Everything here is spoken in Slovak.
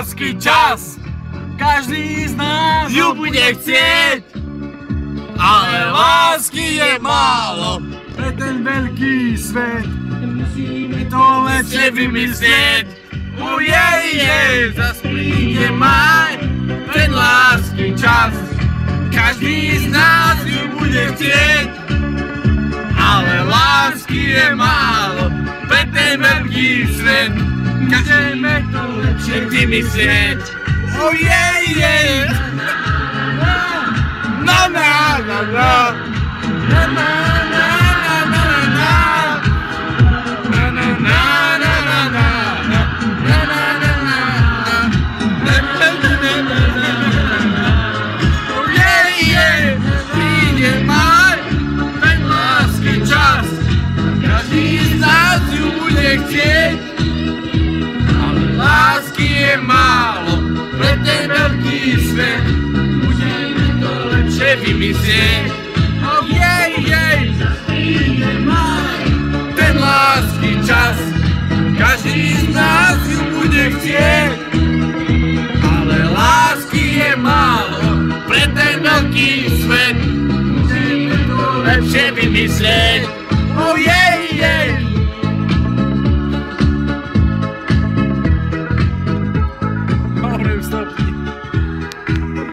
lásky čas. Každý z nás ju bude chcieť, ale lásky je málo pre ten veľký svet. Musíme to lepšie vymyslieť. Zas príde maj, ten lásky čas. Každý z nás ju bude chcieť, ale lásky je málo pre ten veľký svet. Môžeme to lepšie vymyslieť. Na na na na na na na na na na na na na. Príde maj, ten lásky čas. Každý z nás ju bude chcieť, ale lásky je málo pre ten veľký svet. Musíme to lepšie vymyslieť.